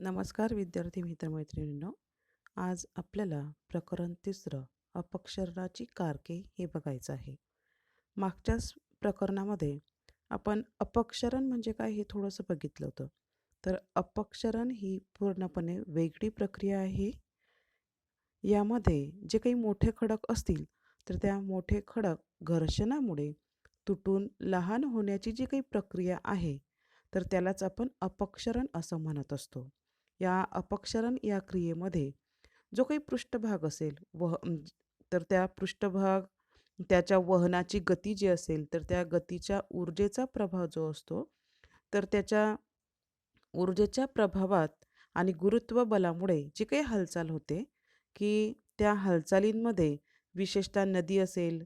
नमस्कार विद्यार्थी मित्रमैत्रिणींनो. आज आपल्याला प्रकरण तिसरं अपक्षरणाची कारके हे बघायचं आहे. मागच्याच प्रकरणामध्ये आपण अपक्षरण म्हणजे काय हे थोडंसं बघितलं होतं. तर अपक्षरण ही पूर्णपणे वेगळी प्रक्रिया आहे. यामध्ये जे काही मोठे खडक असतील तर त्या मोठे खडक घर्षणामुळे तुटून लहान होण्याची जी काही प्रक्रिया आहे तर त्यालाच आपण अपक्षरण असं म्हणत असतो. या अपक्षरण या क्रियेमध्ये जो काही पृष्ठभाग असेल तर त्या पृष्ठभाग त्याच्या वहनाची गती जी असेल तर त्या गतीच्या ऊर्जेचा प्रभाव जो असतो तर त्याच्या ऊर्जेच्या प्रभावात आणि गुरुत्व बलामुळे जी काही हालचाल होते की त्या हालचालींमध्ये विशेषतः नदी असेल,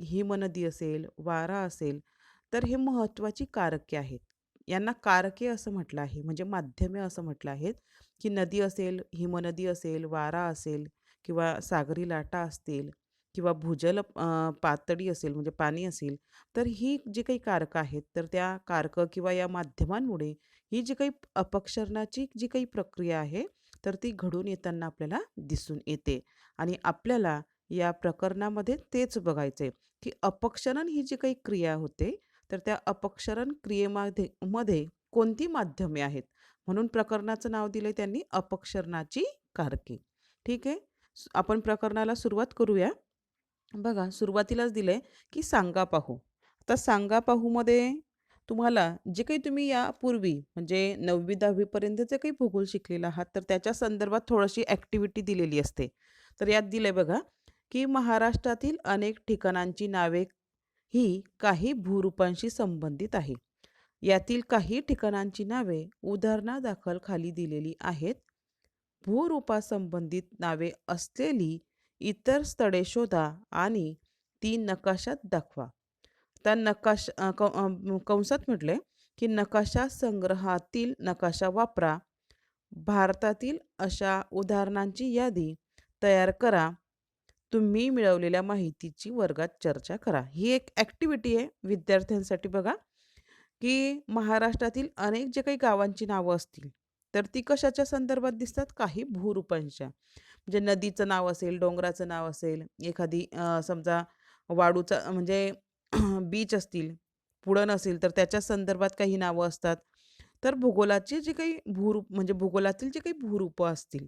हिमनदी असेल, वारा असेल, तर हे महत्त्वाची कारके आहेत. यांना कारके असं म्हटलं आहे, म्हणजे माध्यमे असं म्हटलं आहेत, की नदी असेल, हिमनदी असेल, वारा असेल किंवा सागरी लाटा असतील किंवा भूजल पातळी असेल म्हणजे पाणी असेल, तर ही जी काही कारकं आहेत, तर त्या कारकं किंवा या माध्यमांमुळे ही जी काही अपक्षरणाची जी काही प्रक्रिया आहे, तर ती घडून येताना आपल्याला दिसून येते. आणि आपल्याला या प्रकरणामध्ये तेच बघायचं आहे, की अपक्षरण ही जी काही क्रिया होते, तर त्या अपक्षरण मध्ये कोणती माध्यमे आहेत. म्हणून प्रकरणाचं नाव दिलंय त्यांनी अपक्षरणाची कारके. ठीक आहे. आपण प्रकरणाला सुरुवात करूया. बघा सुरुवातीलाच दिलंय, की सांगा पाहू. आता सांगा पाहूमध्ये तुम्हाला जे काही तुम्ही यापूर्वी म्हणजे 9वी-10वी पर्यंतचे काही भूगोल शिकलेला आहात, तर त्याच्या संदर्भात थोडीशी ॲक्टिव्हिटी दिलेली असते. तर यात दिलंय बघा, की महाराष्ट्रातील अनेक ठिकाणांची नावे ही काही भूरूपांशी संबंधित आहे. यातील काही ठिकाणांची नावे उदाहरणादाखल खाली दिलेली आहेत. भूरूपासंबंधित नावे असलेली इतर स्थळे शोधा आणि ती नकाशात दाखवा. त्या कंसात म्हटले की नकाशा संग्रहातील नकाशा वापरा. भारतातील अशा उदाहरणांची यादी तयार करा. तुम्ही मिळवलेल्या माहितीची वर्गात चर्चा करा. ही एक ॲक्टिव्हिटी आहे विद्यार्थ्यांसाठी बघा, की महाराष्ट्रातील अनेक जे काही गावांची नावं असतील, तर ती कशाच्या संदर्भात दिसतात? काही भूरूपांच्या. म्हणजे नदीचं नाव असेल, डोंगराचं नाव असेल, एखादी समजा वाळूचा म्हणजे बीच असतील, पुळण असेल, तर त्याच्या संदर्भात काही नावं असतात. तर भूगोलाची जी काही भूरूप म्हणजे भूगोलातील जी काही भूरूपं असतील,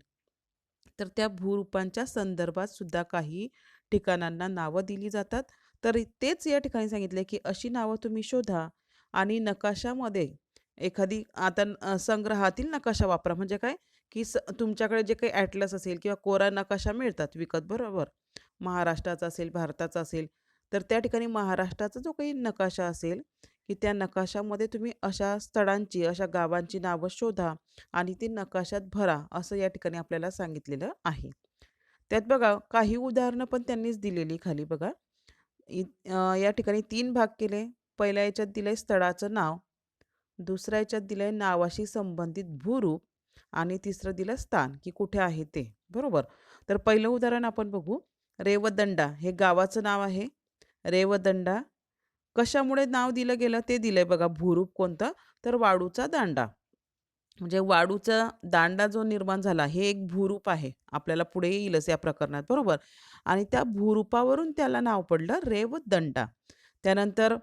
तर त्या भूरूपांच्या संदर्भात सुद्धा काही ठिकाणांना नावं दिली जातात. तर तेच या ठिकाणी सांगितले, की अशी नावं तुम्ही शोधा आणि नकाशामध्ये एखादी आता संग्रहातील नकाशा वापरा. म्हणजे काय, की तुमच्याकडे जे काही ॲटलस असेल किंवा कोरा नकाशा मिळतात विकत बरोबर. महाराष्ट्राचा असेल, भारताचा असेल, तर त्या ठिकाणी महाराष्ट्राचा जो काही नकाशा असेल, की त्या नकाशामध्ये तुम्ही अशा स्थळांची, अशा गावांची नावं शोधा आणि ती नकाशात भरा, असं या ठिकाणी आपल्याला सांगितलेलं आहे. त्यात बघा काही उदाहरणं पण त्यांनीच दिलेली खाली बघा. या ठिकाणी 3 भाग केले. पहिल्या याच्यात दिलंय स्थळाचं नाव, दुसऱ्या याच्यात दिलंय नावाशी संबंधित भूरूप आणि तिसरं दिलं स्थान, की कुठे आहे ते. बरोबर. तर पहिलं उदाहरण आपण बघू. रेवदंडा हे गावाचं नाव आहे. रेवदंडा कशामुळे नाव दिलं गेलं ते दिलंय बघा. भूरूप कोणतं? तर वाळूचा दांडा. म्हणजे वाळूचा दांडा जो निर्माण झाला हे एक भूरूप आहे. आपल्याला पुढे येईलच या प्रकरणात बरोबर. आणि त्या भूरूपावरून त्याला नाव पडलं रेवदंडा. त्यानंतर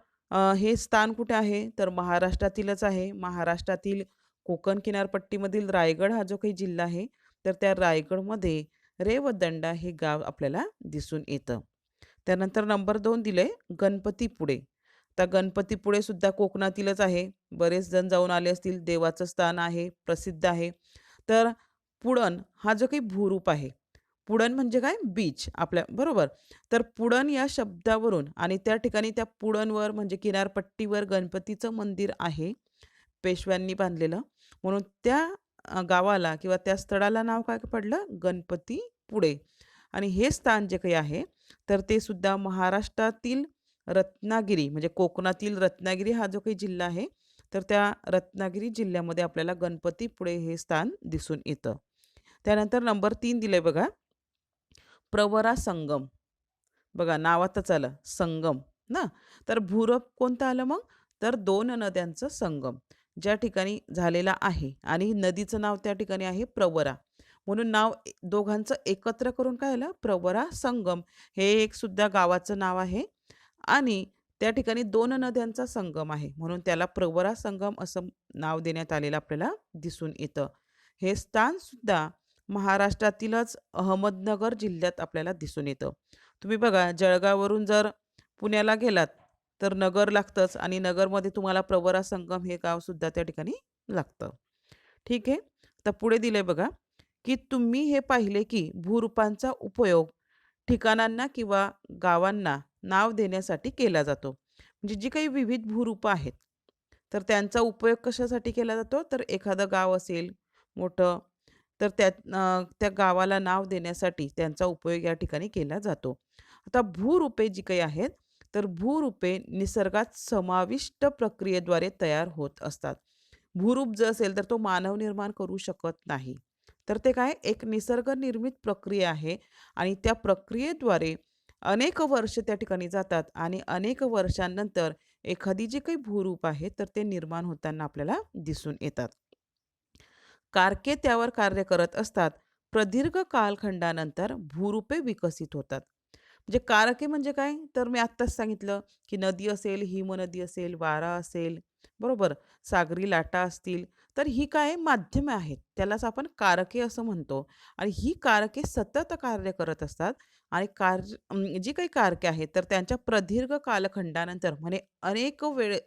हे स्थान कुठे आहे? तर महाराष्ट्रातीलच आहे. महाराष्ट्रातील कोकण किनारपट्टीमधील रायगड हा जो काही जिल्हा आहे, तर त्या रायगडमध्ये रेवदंडा हे गाव आपल्याला दिसून येतं. त्यानंतर नंबर 2 दिलंय गणपतीपुळे. आता गणपतीपुळे सुद्धा कोकणातीलच आहे. बरेच जण जाऊन आले असतील. देवाचं स्थान आहे, प्रसिद्ध आहे. तर पुळण हा जो काही भूरूप आहे. पुळण म्हणजे काय? बीच आपल्या बरोबर. तर पुळण या शब्दावरून आणि त्या ठिकाणी त्या पुळणवर म्हणजे किनारपट्टीवर गणपतीचं मंदिर आहे. पेशव्यांनी बांधलेलं. म्हणून त्या गावाला किंवा त्या स्थळाला नाव काय पडलं? गणपतीपुळे. आणि हे स्थान जे काही आहे, तर ते सुद्धा महाराष्ट्रातील रत्नागिरी म्हणजे कोकणातील रत्नागिरी हा जो काही जिल्हा आहे, तर त्या रत्नागिरी जिल्ह्यामध्ये आपल्याला गणपतीपुळे हे स्थान दिसून येतं. त्यानंतर नंबर 3 दिलंय बघा, प्रवरा संगम. बघा नावातच आलं संगम ना. तर भूरूप कोणतं आलं मग? तर 2 नद्यांचं संगम. ज्या ठिकाणी झालेला आहे आणि नदीचं नाव त्या ठिकाणी आहे प्रवरा. म्हणून नाव दोघांचं एकत्र करून काय झालं प्रवरा संगम हे एक सुद्धा गावाचं नाव आहे आणि त्या ठिकाणी 2 नद्यांचा संगम आहे. म्हणून त्याला प्रवरा संगम असं नाव देण्यात आलेलं आपल्याला दिसून येतं. हे स्थान सुद्धा महाराष्ट्रातीलच अहमदनगर जिल्ह्यात आपल्याला दिसून येतं. तुम्ही बघा जळगाववरून जर पुण्याला गेलात तर नगर लागतंच आणि नगरमध्ये तुम्हाला प्रवरा संगम हे गाव सुद्धा त्या ठिकाणी लागतं. ठीक आहे. तर पुढे दिलंय बघा, की तुम्ही हे पाहिले की भूरूपांचा उपयोग ठिकाणांना किंवा गावांना नाव देण्यासाठी केला जातो. म्हणजे जी काही विविध भूरूपं आहेत, तर त्यांचा उपयोग कशासाठी केला जातो? तर एखादं गाव असेल मोठं, तर त्या गावाला नाव देण्यासाठी त्यांचा उपयोग या ठिकाणी केला जातो. आता भूरूपे जी काही आहेत, तर भूरूपे निसर्गात समाविष्ट प्रक्रियेद्वारे तयार होत असतात. भूरूप जर असेल, तर तो मानव निर्माण करू शकत नाही. तर ते काय एक निसर्गनिर्मित प्रक्रिया आहे आणि त्या प्रक्रियेद्वारे अनेक वर्ष त्या ठिकाणी जातात आणि अनेक वर्षांनंतर एखादी जी काही भूरूप आहे, तर ते निर्माण होताना आपल्याला दिसून येतात. कारके त्यावर कार्य करत असतात. प्रदीर्घ कालखंडानंतर भूरूपे विकसित होतात. म्हणजे कारके म्हणजे काय? तर मी आत्ताच सांगितलं, की नदी असेल, हिमनदी असेल, वारा असेल, बरोबर? सागरी लाटा असतील, तर ही काय माध्यमे आहेत. त्यालाच आपण कारके असं म्हणतो आणि ही कारके सतत कार्य करत असतात आणि जी काही कारके आहेत, तर त्यांच्या प्रदीर्घ कालखंडानंतर म्हणजे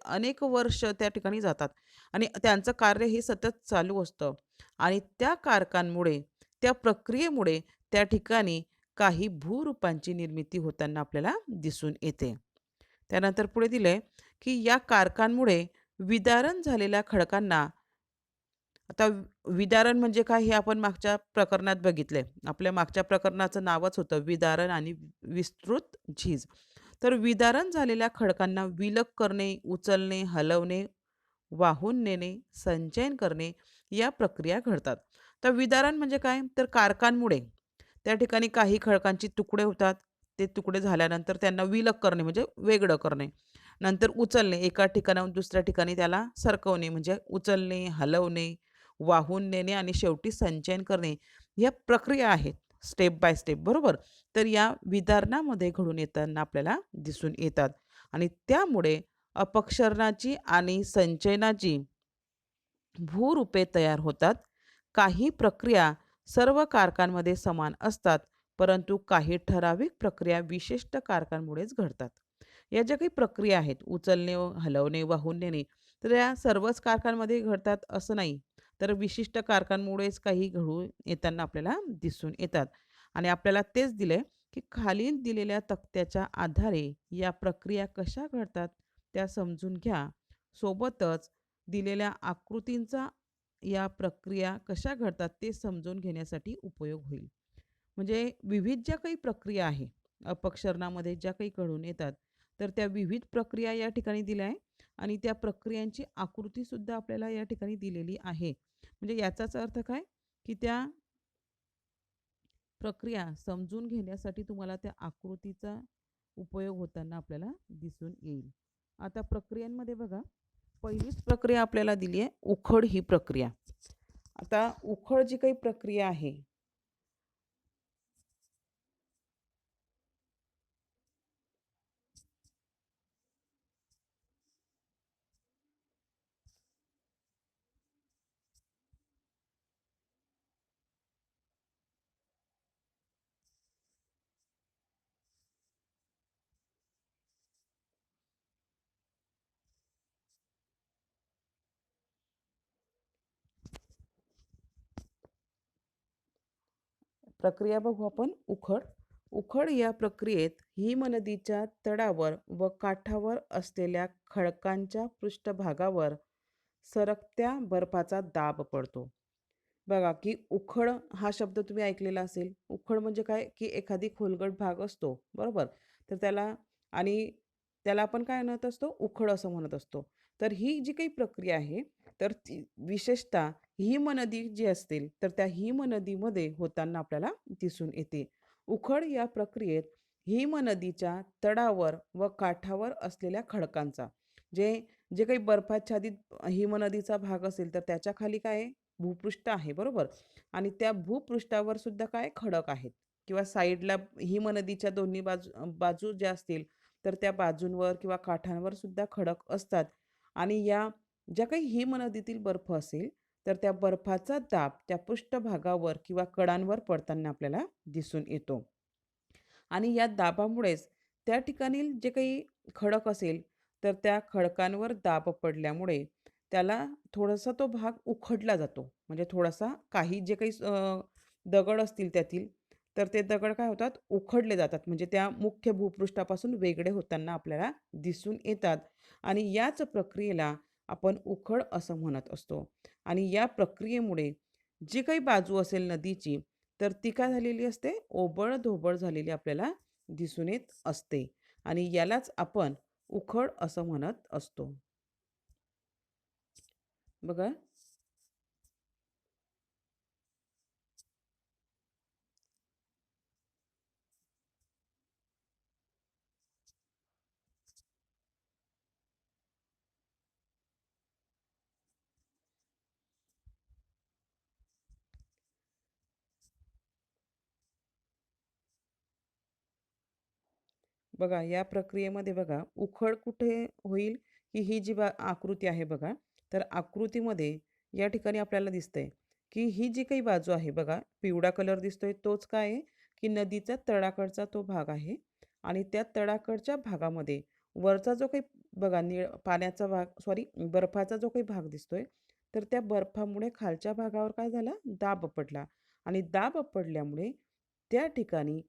अनेक वर्ष त्या ठिकाणी जातात आणि त्यांचं कार्य हे सतत चालू असतं आणि त्या कारकांमुळे, त्या प्रक्रियेमुळे त्या ठिकाणी काही भूरूपांची निर्मिती होताना आपल्याला दिसून येते. त्यानंतर पुढे दिलंय, की या कारकांमुळे विदारण झालेल्या खडकांना आता विदारण म्हणजे काय हे आपण मागच्या प्रकरणात बघितलंय. आपल्या मागच्या प्रकरणाचं नावच होतं विदारण आणि विस्तृत झीज. तर विदारण झालेल्या खडकांना विलग करणे, उचलणे, हलवणे, वाहून नेणे, संचयन करणे या प्रक्रिया घडतात. तर विदारण म्हणजे काय? तर कारकांमुळे त्या ठिकाणी काही खडकांचे तुकडे होतात. ते तुकडे झाल्यानंतर त्यांना विलग करणे म्हणजे वेगळं करणे. नंतर उचलणे, एका ठिकाणाहून दुसऱ्या ठिकाणी त्याला सरकवणे म्हणजे उचलणे, हलवणे, वाहून नेणे आणि शेवटी संचयन करणे. या प्रक्रिया आहेत स्टेप बाय स्टेप बरोबर. तर या विदारणामध्ये घडून येताना आपल्याला दिसून येतात आणि त्यामुळे अपक्षरणाची आणि संचयनाची भूरूपे तयार होतात. काही प्रक्रिया सर्व कारकांमध्ये समान असतात, परंतु काही ठराविक प्रक्रिया विशिष्ट कारकांमुळेच घडतात. या ज्या काही प्रक्रिया आहेत, उचलणे, हलवणे, वाहून नेणे, तर या सर्वच कारखान्यांमध्ये घडतात असं नाही. तर विशिष्ट कारखान्यांमुळेच काही घडून येताना आपल्याला दिसून येतात. आणि आपल्याला तेच दिलंय, की खालील दिलेल्या तक्त्याच्या आधारे या प्रक्रिया कशा घडतात त्या समजून घ्या. सोबतच दिलेल्या आकृतींचा या प्रक्रिया कशा घडतात ते समजून घेण्यासाठी उपयोग होईल. म्हणजे विविध ज्या काही प्रक्रिया आहे, अपक्षरणामध्ये ज्या काही घडून येतात, तर त्या विविध प्रक्रिया या ठिकाणी दिल्या आहे आणि त्या प्रक्रियांची आकृतीसुद्धा आपल्याला या ठिकाणी दिलेली आहे. म्हणजे याचाच अर्थ काय, की त्या प्रक्रिया समजून घेण्यासाठी तुम्हाला त्या आकृतीचा उपयोग होताना आपल्याला दिसून येईल. आता प्रक्रियांमध्ये बघा, पहिलीच प्रक्रिया आपल्याला दिली आहे उखड ही प्रक्रिया. आता उखड जी काही प्रक्रिया आहे, प्रक्रिया बघू आपण उखड. उखड या प्रक्रियेत हिमनदीच्या तळावर व काठावर असलेल्या खडकांच्या पृष्ठभागावर सरकत्या बर्फाचा दाब पडतो. बघा, की उखड हा शब्द तुम्ही ऐकलेला असेल. उखड म्हणजे काय, की एखादी खोलगट भाग असतो, बरोबर? तर आणि त्याला आपण काय म्हणत असतो? उखड असं म्हणत असतो. तर ही जी काही प्रक्रिया आहे, तर ती विशेषतः हिमनदी जी असतील, तर त्या हिमनदीमध्ये होताना आपल्याला दिसून येते. उखड या प्रक्रियेत हिमनदीच्या तळावर व काठावर असलेल्या खडकांचा, जे जे काही बर्फाच्छादित हिमनदीचा भाग असेल तर त्याच्या खाली काय आहे? भूपृष्ठ आहे, बरोबर. आणि त्या भूपृष्ठावर सुद्धा काय खडक आहेत किंवा साईडला हिमनदीच्या दोन्ही बाजू ज्या असतील तर त्या बाजूंवर किंवा काठांवर सुद्धा खडक असतात. आणि या ज्या काही हिमनदीतील बर्फ असेल तर त्या बर्फाचा दाब त्या पृष्ठभागावर किंवा कडांवर पडताना आपल्याला दिसून येतो. आणि या दाबामुळेच त्या ठिकाणी जे काही खडक असेल तर त्या खडकांवर दाब पडल्यामुळे त्याला थोडासा तो भाग उखडला जातो. म्हणजे थोडासा काही जे काही दगड असतील त्यातील तर ते दगड काय होतात? उखडले जातात. म्हणजे त्या मुख्य भूपृष्ठापासून वेगळे होताना आपल्याला दिसून येतात. आणि याच प्रक्रियेला आपण उखड असं म्हणत असतो. आणि या प्रक्रियेमुळे जी काही बाजू असेल नदीची तर ती काय झालेली असते? ओबड-धोबड झालेली आपल्याला दिसून येत असते. आणि यालाच आपण उखड असं म्हणत असतो. बघा. बघा या प्रक्रियेमध्ये बघा उखड कुठे होईल, की ही जी आकृती आहे बघा, तर आकृतीमध्ये या ठिकाणी आपल्याला दिसतंय, की ही जी काही बाजू आहे बघा, पिवळा कलर दिसतोय तोच काय आहे, की नदीचा तळाकडचा तो भाग आहे. आणि त्या तळाकडच्या भागामध्ये वरचा जो काही बघा पाण्याचा भाग सॉरी बर्फाचा जो काही भाग दिसतोय, तर त्या बर्फामुळे खालच्या भागावर काय झाला? दाब पडला. आणि दाब पडल्यामुळे त्या ठिकाणी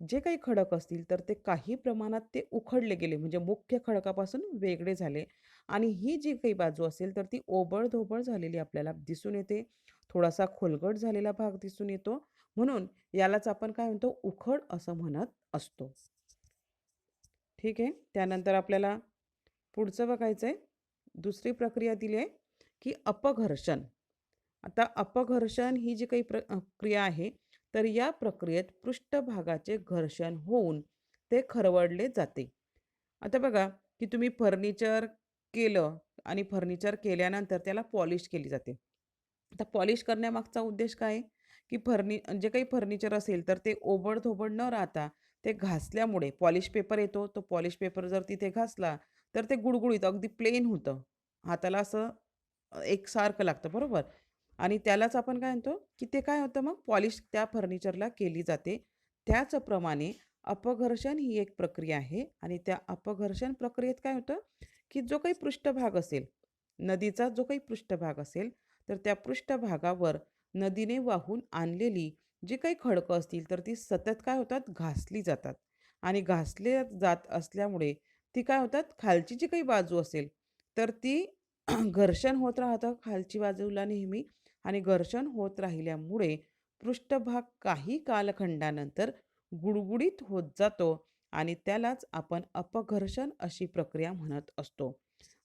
जे काही खडक असतील तर ते काही प्रमाणात ते उखडले गेले म्हणजे मुख्य खडकापासून वेगळे झाले. आणि ही जी काही बाजू असेल तर ती ओबड-धोबड झालेली आपल्याला दिसून येते. थोडासा खोलगट झालेला भाग दिसून येतो. म्हणून यालाच आपण काय म्हणतो? उखड असं म्हणत असतो. ठीक आहे. त्यानंतर आपल्याला पुढचं बघायचं आहे. दुसरी प्रक्रिया दिली आहे, की अपघर्षण. आता अपघर्षण ही जी काही क्रिया आहे, तर या प्रक्रियेत पृष्ठभागाचे घर्षण होऊन ते खरवडले जाते. आता बघा, की तुम्ही फर्निचर केलं आणि फर्निचर केल्यानंतर त्याला पॉलिश केली जाते. आता पॉलिश करण्यामागचा उद्देश काय आहे, की जे काही फर्निचर असेल, तर ते ओबड-धोबड न राहता ते घासल्यामुळे पॉलिश पेपर येतो. तो पॉलिश पेपर जर तिथे घासला, तर ते गुळगुळीत अगदी प्लेन होतं. हाताला असं एकसारखं लागतं, बरोबर? आणि त्यालाच आपण काय म्हणतो, की ते काय होतं मग पॉलिश त्या फर्निचरला केली जाते. त्याचप्रमाणे अपघर्षण ही एक प्रक्रिया आहे आणि त्या अपघर्षण प्रक्रियेत काय होतं, की जो काही पृष्ठभाग असेल, नदीचा जो काही पृष्ठभाग असेल, तर त्या पृष्ठभागावर नदीने वाहून आणलेली जी काही खडकं असतील, तर ती सतत काय होतात, घासली जातात. आणि घासले जात असल्यामुळे ती काय होतात, खालची जी काही बाजू असेल, तर ती घर्षण होत राहतं खालची बाजूला नेहमी. आणि घर्षण होत राहिल्यामुळे पृष्ठभाग काही कालखंडानंतर गुडगुडीत होत जातो आणि त्यालाच आपण अपघर्षण अशी प्रक्रिया म्हणत असतो.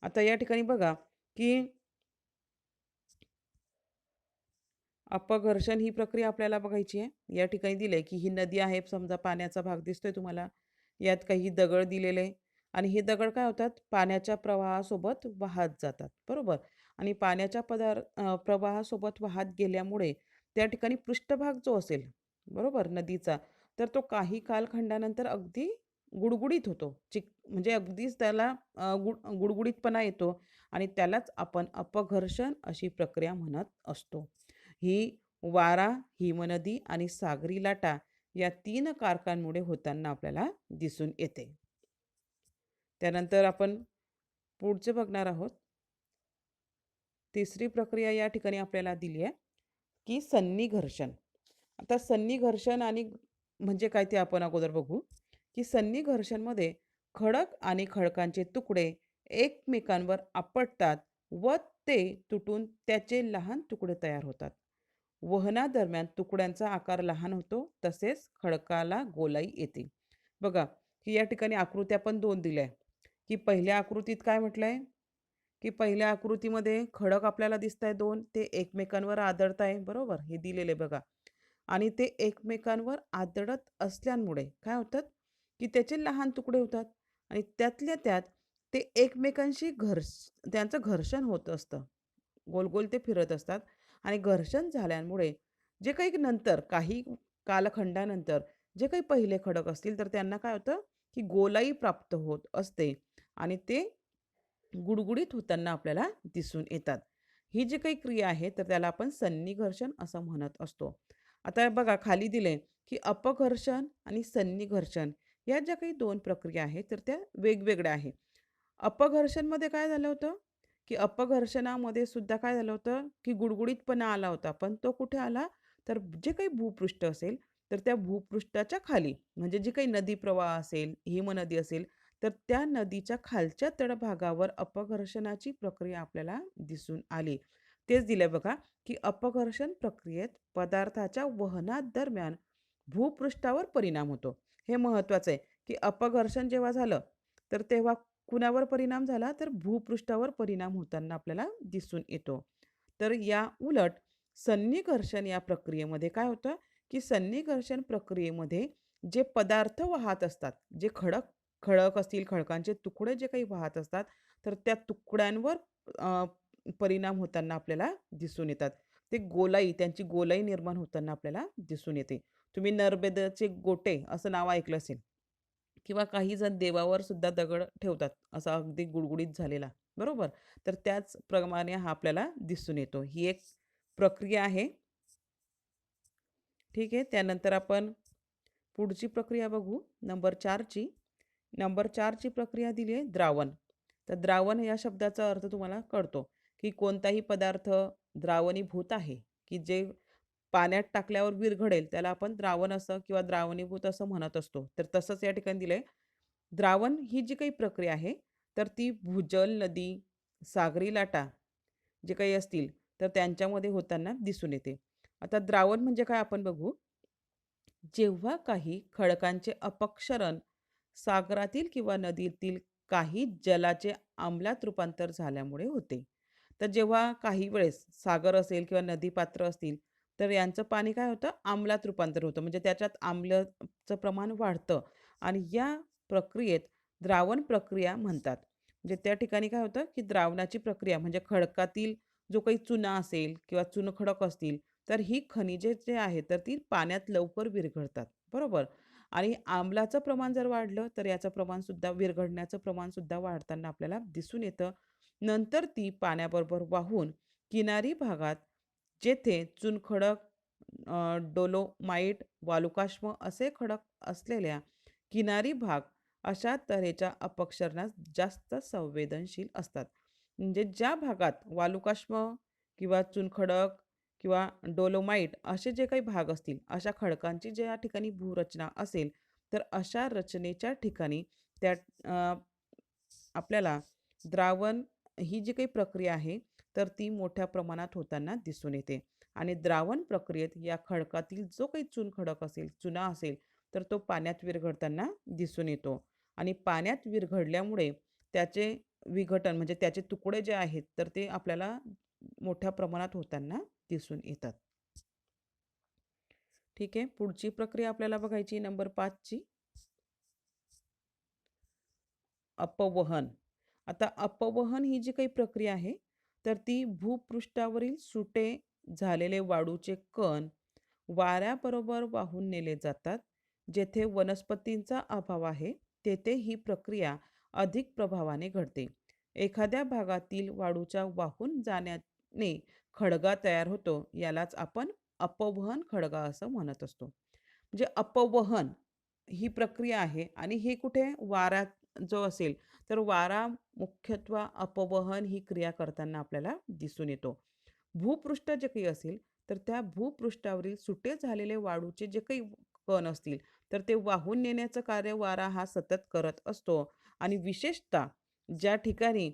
आता या ठिकाणी बघा, की अपघर्षण ही प्रक्रिया आपल्याला बघायची आहे. या ठिकाणी दिलंय, की ही नदी आहे समजा पाण्याचा भाग दिसतोय तुम्हाला. यात काही दगड दिलेले आहे आणि हे दगड काय होतात पाण्याच्या प्रवाहासोबत वाहत जातात, बरोबर? आणि पाण्याच्या प्रवाहासोबत वाहत गेल्यामुळे त्या ठिकाणी पृष्ठभाग जो असेल, बरोबर नदीचा, तर तो काही कालखंडानंतर अगदी गुडगुडीत होतो. म्हणजे अगदीच त्याला गुडगुडीतपणा येतो आणि त्यालाच आपण अपघर्षण अशी प्रक्रिया म्हणत असतो. ही वारा, हिमनदी आणि सागरी लाटा या 3 कारकांमुळे होताना आपल्याला दिसून येते. त्यानंतर आपण पुढचे बघणार आहोत. तिसरी प्रक्रिया या ठिकाणी आपल्याला दिली आहे, की सन्निघर्षण. आता सन्निघर्षण आणि म्हणजे काय ते आपण अगोदर बघू, की सन्निघर्षणमध्ये खडक आणि खडकांचे तुकडे एकमेकांवर आपटतात व ते तुटून त्याचे लहान तुकडे तयार होतात. वहनादरम्यान तुकड्यांचा आकार लहान होतो, तसेच खडकाला गोलाई येते. बघा, की या ठिकाणी आकृत्या पण 2 दिल्या आहे, की पहिल्या आकृतीत काय म्हटलंय, की पहिल्या आकृतीमध्ये खडक आपल्याला दिसताय 2 ते एकमेकांवर आदळताय, बरोबर? हे दिलेलं आहे बघा. आणि ते एकमेकांवर आदळत असल्यामुळे काय होतात, की त्याचे लहान तुकडे होतात आणि त्यातल्या त्यात ते एकमेकांशी त्यांचं घर्षण होत असतं. गोल-गोल ते फिरत असतात आणि घर्षण झाल्यामुळे जे काही नंतर काही कालखंडानंतर जे काही पहिले खडक असतील, तर त्यांना काय होतं, की गोलाई प्राप्त होत असते आणि ते गुडगुडीत होताना आपल्याला दिसून येतात. ही जी काही क्रिया आहे, तर त्याला आपण सन्निघर्षण असं म्हणत असतो. आता बघा खाली दिलंय, की अपघर्षण आणि सन्निघर्षण या ज्या काही 2 प्रक्रिया आहेत, तर त्या वेगवेगळ्या आहेत. अपघर्षणमध्ये काय झालं होतं, की अपघर्षणामध्ये सुद्धा काय झालं होतं, की गुडगुडीतपणा आला होता. पण तो कुठे आला, तर जे काही भूपृष्ठ असेल, तर त्या भूपृष्ठाच्या खाली म्हणजे जी काही नदी प्रवाह असेल, हिमनदी असेल, तर त्या नदीच्या खालच्या तळभागावर अपघर्षणाची प्रक्रिया आपल्याला दिसून आली. तेच दिलंय बघा, की अपघर्षण प्रक्रियेत पदार्थाच्या वहनादरम्यान भूपृष्ठावर परिणाम होतो. हे महत्त्वाचं आहे, की अपघर्षण जेव्हा झालं, तर तेव्हा कुणावर परिणाम झाला? तर भूपृष्ठावर परिणाम होताना आपल्याला दिसून येतो. तर या उलट सन्निकर्षण या प्रक्रियेमध्ये काय होतं, की सन्निकर्षण प्रक्रियेमध्ये जे पदार्थ वाहत असतात, जे खडक खडक असतील, खडकांचे तुकडे जे काही वाहत असतात, तर त्या तुकड्यांवर अ, परिणाम होताना आपल्याला दिसून येतात. ते गोलाई त्यांची गोलाई निर्माण होताना आपल्याला दिसून येते. तुम्ही नर्मदेचे गोटे असं नाव ऐकलं असेल किंवा काही जण देवावर सुद्धा दगड ठेवतात, असा अगदी गुडगुडीत झालेला, बरोबर? तर त्याचप्रमाणे हा आपल्याला दिसून येतो. ही एक प्रक्रिया आहे. ठीक आहे. त्यानंतर आपण पुढची प्रक्रिया बघू नंबर 4 ची. नंबर 4 ची प्रक्रिया दिली आहे द्रावण. तर द्रावण या शब्दाचा अर्थ तुम्हाला कळतो, की कोणताही पदार्थ द्रावणीभूत आहे, की जे पाण्यात टाकल्यावर विरघळेल त्याला आपण द्रावण असं किंवा द्रावणीभूत असं म्हणत असतो. तर तसंच या ठिकाणी दिलंय. द्रावण ही जी काही प्रक्रिया आहे, तर ती भूजल, नदी, सागरी लाटा जे काही असतील, तर त्यांच्यामध्ये होताना दिसून येते. आता द्रावण म्हणजे काय आपण बघू. जेव्हा काही खडकांचे अपक्षरण सागरातील किंवा नदीतील काही जलाचे आम्लात रूपांतर झाल्यामुळे होते. तर जेव्हा काही वेळेस सागर असेल किंवा नदी पात्र असतील, तर यांचं पाणी काय होतं आम्लात रूपांतर होतं. म्हणजे त्याच्यात आम्लचं प्रमाण वाढतं आणि या प्रक्रियेत द्रावण प्रक्रिया म्हणतात. म्हणजे त्या ठिकाणी काय होतं, की द्रावणाची प्रक्रिया म्हणजे खडकातील जो काही चुना असेल किंवा चुनखडक असतील, तर ही खनिजे जे आहेत, तर ती पाण्यात लवकर विरघळतात, बरोबर? आणि आम्लाचं प्रमाण जर वाढलं, तर याचं प्रमाणसुद्धा विरघळण्याचं प्रमाणसुद्धा वाढताना आपल्याला दिसून येतं. नंतर ती पाण्याबरोबर वाहून किनारी भागात जेथे चुनखडक, डोलोमाईट, वालुकाश्म असे खडक असलेल्या किनारी भाग अशा तऱ्हेच्या अपक्षरणास जास्त संवेदनशील असतात. म्हणजे ज्या भागात वालुकाश्म किंवा चुनखडक किंवा डोलोमाईट असे जे काही भाग असतील, अशा खडकांची ज्या ठिकाणी भूरचना असेल, तर अशा रचनेच्या ठिकाणी त्या अ, आपल्याला द्रावण ही जी काही प्रक्रिया आहे, तर ती मोठ्या प्रमाणात होताना दिसून येते. आणि द्रावण प्रक्रियेत या खडकातील जो काही चुनखडक असेल, चुना असेल, तर तो पाण्यात विरघळताना दिसून येतो. आणि पाण्यात विरघळल्यामुळे त्याचे विघटन म्हणजे त्याचे तुकडे जे आहेत, तर ते आपल्याला मोठ्या प्रमाणात होताना दिसून येतात. ठीक आहे. पुढची प्रक्रिया आपल्याला बघायची नंबर 5 ची अपवहन. आता अपवहन ही जी काही प्रक्रिया आहे, तर ती भूपृष्ठावरील सुटे झालेले वाळूचे कण वाऱ्याबरोबर वाहून नेले जातात. जेथे वनस्पतींचा अभाव आहे, तेथे ही प्रक्रिया अधिक प्रभावाने घडते. एखाद्या भागातील वाळूच्या वाहून जाण्याने खडगा तयार होतो. यालाच आपण अपवहन खडगा असं म्हणत असतो. म्हणजे अपवहन ही प्रक्रिया आहे आणि हे कुठे वाऱ्यात जो असेल, तर वारा मुख्यत्वे अपवहन ही क्रिया करताना आपल्याला दिसून येतो. भूपृष्ठ जे काही असेल, तर त्या भूपृष्ठावरील सुटे झालेले वाळूचे जे काही कण असतील, तर ते वाहून नेण्याचं कार्य वारा हा सतत करत असतो. आणि विशेषतः ज्या ठिकाणी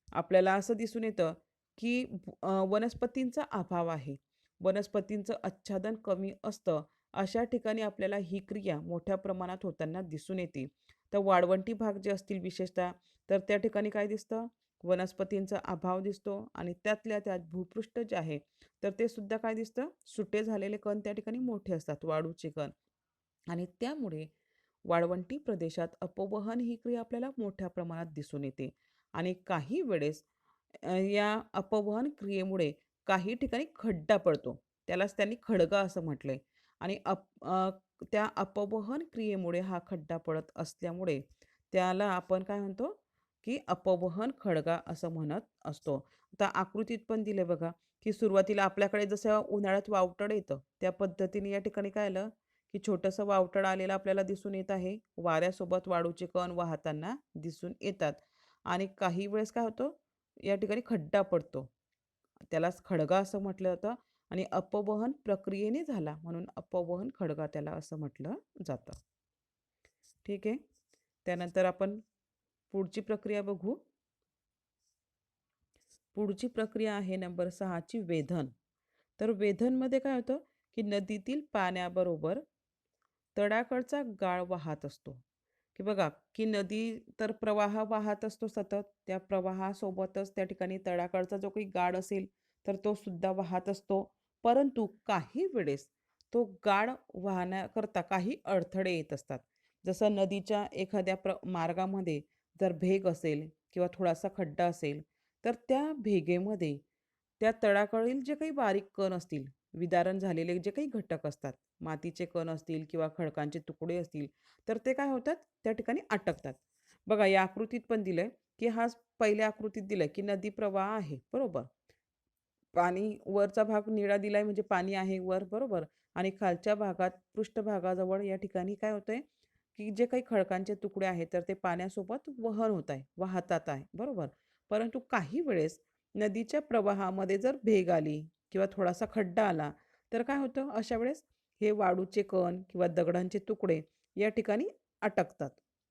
आपल्याला असं दिसून येतं, की वनस्पतींचा अभाव आहे, वनस्पतींचं आच्छादन कमी असतं, अशा ठिकाणी आपल्याला ही क्रिया मोठ्या प्रमाणात होताना दिसून येते. तर वाळवंटी भाग जे असतील विशेषतः, तर त्या ठिकाणी काय दिसतं? वनस्पतींचा अभाव दिसतो आणि त्यातल्या त्यात भूपृष्ठ जे आहे, तर ते सुद्धा काय दिसतं? सुटे झालेले कण त्या ठिकाणी मोठे असतात, वाळूचे कण. आणि त्यामुळे वाळवंटी प्रदेशात अपवहन ही क्रिया आपल्याला मोठ्या प्रमाणात दिसून येते. आणि काही वेळेस या अपवहन क्रियेमुळे काही ठिकाणी खड्डा पडतो. त्यालाच त्यांनी खडगा असं म्हटलंय. आणि त्या अपवहन क्रियेमुळे हा खड्डा पडत असल्यामुळे त्याला आपण काय म्हणतो, की अपवहन खडगा असं म्हणत असतो. आता आकृतीत पण दिलंय बघा, की सुरुवातीला आपल्याकडे जसं उन्हाळ्यात वावटळ येतं, त्या पद्धतीने या ठिकाणी काय आलं, की छोटंसं वावटळ आलेलं आपल्याला दिसून येत आहे. वाऱ्यासोबत वाळूचे कण वाहताना दिसून येतात. आणि काही वेळेस काय होतं, या ठिकाणी खड्डा पडतो. त्यालाच खडगा असं म्हटलं जातं आणि अपवहन प्रक्रियेने झाला म्हणून अपवहन खडगा त्याला असं म्हटलं जातं. ठीक आहे. त्यानंतर आपण पुढची प्रक्रिया बघू. पुढची प्रक्रिया आहे नंबर 6ची वेधन. तर वेधनमध्ये काय होतं, की नदीतील पाण्याबरोबर तळ्याकडचा गाळ वाहत असतो. की बघा, की नदी तर प्रवाह वाहत असतो सतत. त्या प्रवाहासोबतच त्या ठिकाणी तळ्याकडचा जो काही गाळ असेल, तर तो सुद्धा वाहत असतो. परंतु काही वेळेस तो गाळ वाहण्याकरता काही अडथळे येत असतात. जसं नदीच्या एखाद्या मार्गामध्ये जर भेग असेल किंवा थोडासा खड्डा असेल, तर त्या भेगेमध्ये त्या तळाकडील जे काही बारीक कण असतील, विदारण झालेले जे काही घटक असतात, मातीचे कण असतील किंवा खडकांचे तुकडे असतील, तर ते काय होतात, त्या ठिकाणी अटकतात. बघा या आकृतीत पण दिलंय, की हा पहिल्या आकृतीत दिलंय, की नदी प्रवाह आहे, बरोबर. पाणी वरचा भाग निळा दिलाय म्हणजे पाणी आहे वर, बरोबर. आणि खालच्या भागात पृष्ठभागाजवळ या ठिकाणी काय होतंय, की जे काही खडकांचे तुकडे आहेत, तर ते पाण्यासोबत वहन होत आहे, वाहतात आहे, बरोबर. परंतु काही वेळेस नदीच्या प्रवाहामध्ये जर भेग आली किंवा थोडासा खड्डा आला, तर काय होतं अशा वेळेस हे वाळूचे कण किंवा दगडांचे तुकडे या ठिकाणी अटकतात.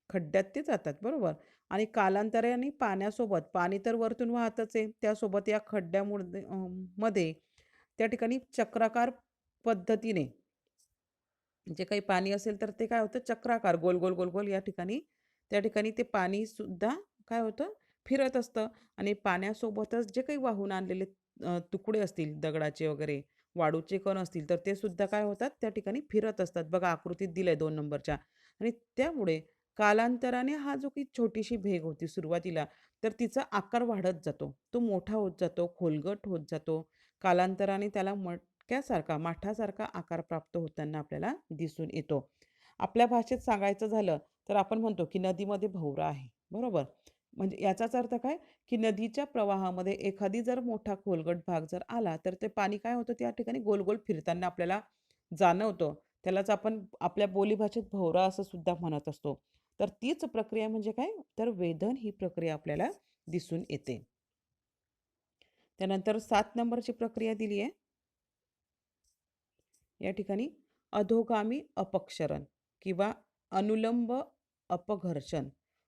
खड्ड्यात ते जातात, बरोबर. आणि कालांतराने पाण्यासोबत पाणी तर वरतून वाहतच आहे, त्यासोबत या खड्ड्यामुळे मध्ये त्या ठिकाणी चक्राकार पद्धतीने जे काही पाणी असेल तर ते काय होतं चक्राकार गोल गोल गोल गोल या ठिकाणी त्या ठिकाणी ते पाणी सुद्धा काय होतं फिरत असतं. आणि पाण्यासोबतच जे काही वाहून आणलेले तुकडे असतील दगडाचे वगैरे वाळूचे कण असतील तर ते सुद्धा काय होतात त्या ठिकाणी फिरत असतात. बघा आकृतीत दिलंय 2 नंबरच्या. आणि त्यामुळे कालांतराने हा जो काही छोटीशी भेग होती सुरुवातीला, तर तिचा आकार वाढत जातो, तो मोठा होत जातो, खोलगट होत जातो. कालांतराने त्याला मटक्यासारखा माठासारखा आकार प्राप्त होताना आपल्याला दिसून येतो. आपल्या भाषेत सांगायचं झालं तर आपण म्हणतो की नदीमध्ये भोवरा आहे, बरोबर. म्हणजे याचाच अर्थ काय, की नदीच्या प्रवाहामध्ये एखादी जर मोठा खोलगट भाग जर आला तर ते पाणी काय होतं त्या ठिकाणी गोल गोल फिरताना आपल्याला जाणवतं. त्यालाच आपण आपल्या बोलीभाषेत भोवरा असं सुद्धा म्हणत असतो. तर तीच प्रक्रिया म्हणजे काय, तर वेधन ही प्रक्रिया आपल्याला दिसून येते. त्यानंतर 7 नंबरची प्रक्रिया दिली आहे या ठिकाणी, अधोगामी अपक्षरण किंवा अनुलंब अपघर्षण,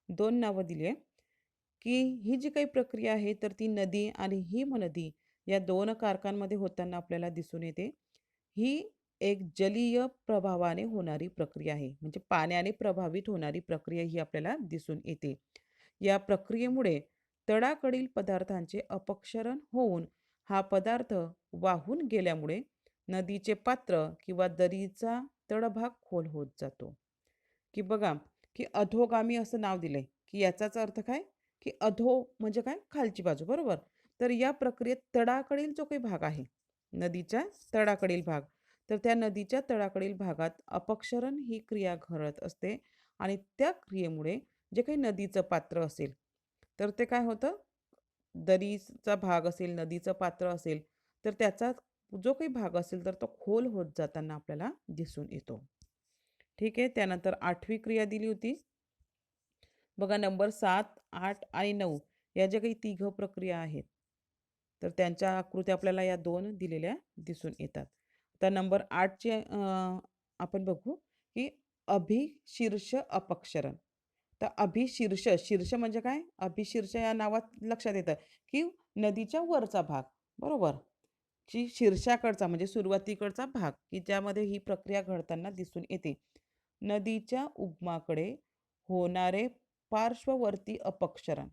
2 नावं दिली आहे. की ही जी काही प्रक्रिया आहे तर ती नदी आणि हिमनदी या 2 कारकांमध्ये होताना आपल्याला दिसून येते. ही एक जलीय प्रभावाने होणारी प्रक्रिया आहे. म्हणजे पाण्याने प्रभावित होणारी प्रक्रिया ही आपल्याला दिसून येते. या प्रक्रियेमुळे तळाकडील पदार्थांचे अपक्षरण होऊन हा पदार्थ वाहून गेल्यामुळे नदीचे पात्र किंवा दरीचा तळभाग खोल होत जातो. की बघा, की अधोगामी असं नाव दिलंय, की याचाच अर्थ काय, की अधो म्हणजे काय खालची बाजू, बरोबर. तर या प्रक्रियेत तळाकडील जो काही भाग आहे, नदीच्या तळाकडील भाग, तर त्या नदीच्या तळाकडील भागात अपक्षरण ही क्रिया घडत असते. आणि त्या क्रियेमुळे जे काही नदीचं पात्र असेल, तर ते काय होतं, दरीचा भाग असेल, नदीचं पात्र असेल, तर त्याचा जो काही भाग असेल, तर तो खोल होत जाताना आपल्याला दिसून येतो. ठीक आहे. त्यानंतर 8वी क्रिया दिली होती. बघा नंबर 7, 8 आणि 9 या ज्या काही तिघ प्रक्रिया आहेत, तर त्यांच्या आकृत्या आपल्याला या 2 दिलेल्या दिसून येतात. तर नंबर 8चे आपण बघू, की अभिशीर्ष अपक्षरण. तर अभिशीर्ष, शीर्ष म्हणजे काय? अभिशीर्ष या नावात लक्षात येतं, की नदीच्या वरचा भाग, बरोबर. की शीर्षाकडचा म्हणजे सुरुवातीकडचा भाग, की ज्यामध्ये ही प्रक्रिया घडताना दिसून येते. नदीच्या उगमाकडे होणारे पार्श्ववर्ती अपक्षरण,